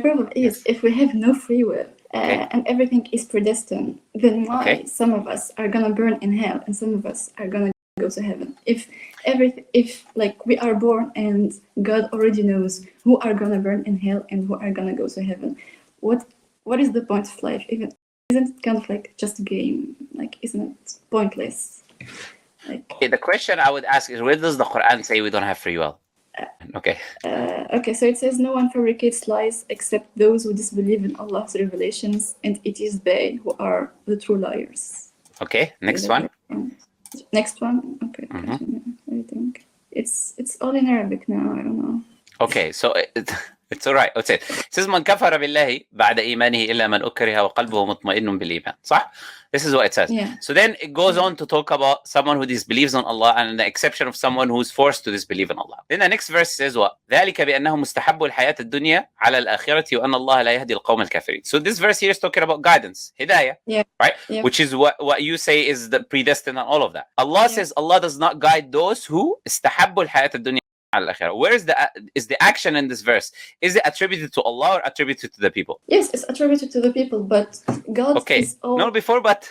problem is, if we have no free will and everything is predestined, then why some of us are gonna burn in hell and some of us are gonna go to heaven? If like we are born and God already knows who are gonna burn in hell and who are gonna go to heaven, what is the point of life? Even isn't it kind of like just a game? Like, isn't it pointless? Like, the question I would ask is, where does the Quran say we don't have free will? Okay, so it says no one fabricates lies except those who disbelieve in Allah's revelations, and it is they who are the true liars. Okay, next one. Next one. Okay, I think it's all in Arabic now. I don't know. Okay, so it's all right. It says من كفر بالله بعد إيمانه إلا من أكره وقلبه مطمئن بالإيمان. صح? This is what it says. Yeah. So then it goes on to talk about someone who disbelieves on Allah and the exception of someone who's forced to disbelieve in Allah. Then the next verse says what? ذلك بأنهم مستحبوا الحياة الدنيا على الآخرة وأن الله لا يهدي القوم الكافرين. So this verse here is talking about guidance, hidayah, right? Yeah. Which is what you say is the predestined and all of that. Allah says Allah does not guide those who استحبوا الحياة الدنيا. Where is the action in this verse? Is it attributed to Allah or attributed to the people? Yes, it's attributed to the people, but God is all before but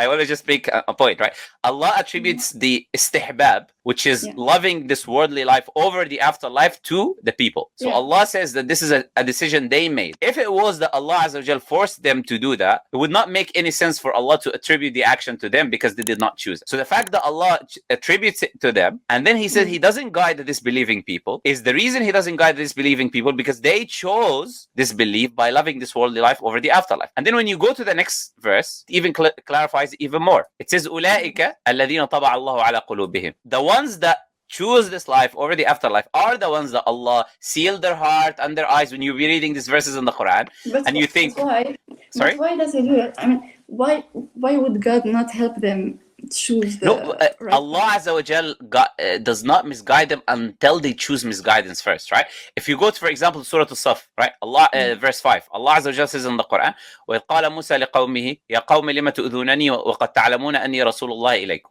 I want to just make a point, right? Allah attributes the istihbab, which is loving this worldly life over the afterlife, to the people. So Allah says that this is a decision they made. If it was that Allah Azza wa Jal forced them to do that, it would not make any sense for Allah to attribute the action to them because they did not choose it. So the fact that Allah attributes it to them, and then He said He doesn't guide the disbelieving people, is the reason He doesn't guide the disbelieving people because they chose disbelief by loving this worldly life over the afterlife. And then when you go to the next verse, even clarifies it even more. It says أولئك الذين طبع الله على قلوبهم. The ones that choose this life over the afterlife are the ones that Allah sealed their heart and their eyes. When you be reading these verses in the Quran, and you think, why? Sorry? But why does He do it? I mean, why would God not help them choose the right Allah Azza wa Jal does not misguide them until they choose misguidance first, right? If you go to, for example, Surah As-Saff, right? Allah, verse 5, Allah Azza wa Jal says in the Quran, وَإِذْ قَالَ مُوسَى لِقَوْمِهِ يَا قَوْمِ لِمَ تُؤْذُونَنِي وَقَدْ تَعْلَمُونَ أَنِّي رَسُولُ اللَّهِ إِلَيْكُمْ.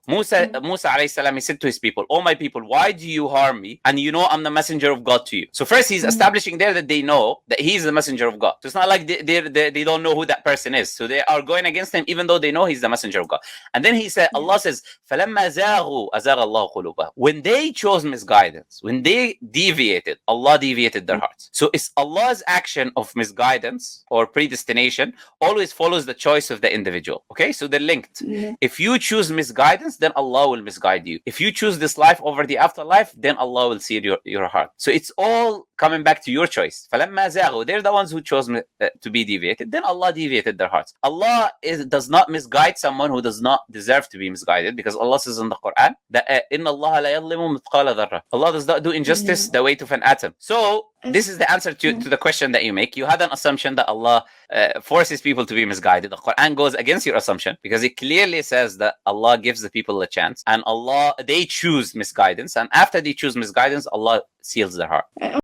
Musa alayhi salam, he said to his people, "Oh my people, why do you harm me? And you know I'm the messenger of God to you." So first he's establishing there that they know that he's the messenger of God. So it's not like they don't know who that person is. So they are going against him even though they know he's the messenger of God. And then he said, Allah says, فَلَمَّا زَاغُوا أَزَاغَ اللَّهُ قُلُوبَهُمْ. When they chose misguidance, when they deviated, Allah deviated their hearts. So it's Allah's action of misguidance or predestination always follows the choice of the individual. Okay, so they're linked. If you choose misguidance, then Allah will misguide you. If you choose this life over the afterlife, then Allah will seal your heart. So it's all coming back to your choice. فَلَمَّا زَاغُوا. They're the ones who chose to be deviated. Then Allah deviated their hearts. Allah does not misguide someone who does not deserve to be misguided, because Allah says in the Quran that إِنَّ اللَّهَ لَا يَظْلِمُ مِثْقَالَ ذَرَّةٍ. Allah does not do injustice the weight of an atom. So this is the answer to the question that you make. You had an assumption that Allah forces people to be misguided. The Quran goes against your assumption because it clearly says that Allah gives the people a chance, and they choose misguidance, and after they choose misguidance, Allah seals their heart.